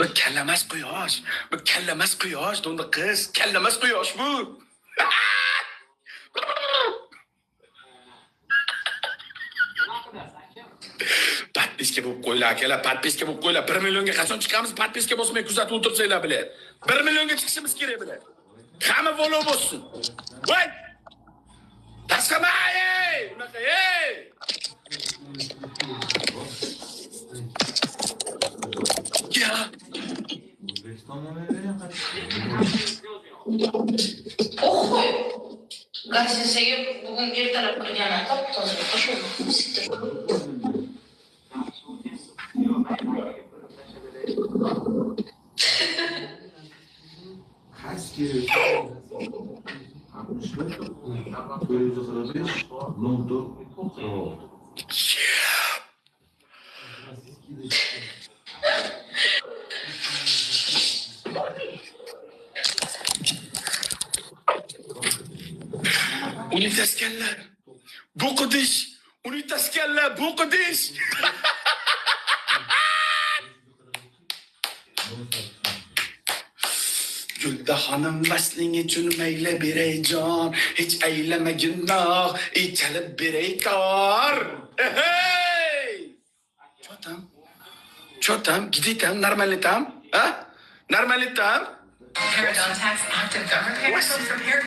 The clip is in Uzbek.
Bu kallamas quyosh. Bu kallamas quyosh, do'ndi qiz. Kallamas quyosh bu. Подписка bo'lib qo'ylar akalar, подписка bo'lib qo'ylar. 1 millionga qachon chiqamiz? Подписка bo'lmay kuzatib o'tirsanglar bilan. 1 millionga chiqishimiz kerak bilan. Hamma follow bo'lsin. Voy! Tasqamay! Unaqa, ey! Ya. Похуй. Gazetesiga bugun ertalab kirgan top-toza qo'shib siktir. Kaç kere 64 445 nokta Unitaskanlar. Bu qidish. Unitaskanlar, bu qidish. Gulda xonim vasling uchun mayli beray jon, hech aylamagin noh, chalib beray tor. Hey! Chotam, giditam, normalitam, ha? Normalitam. Paragon tax active government payroll from here.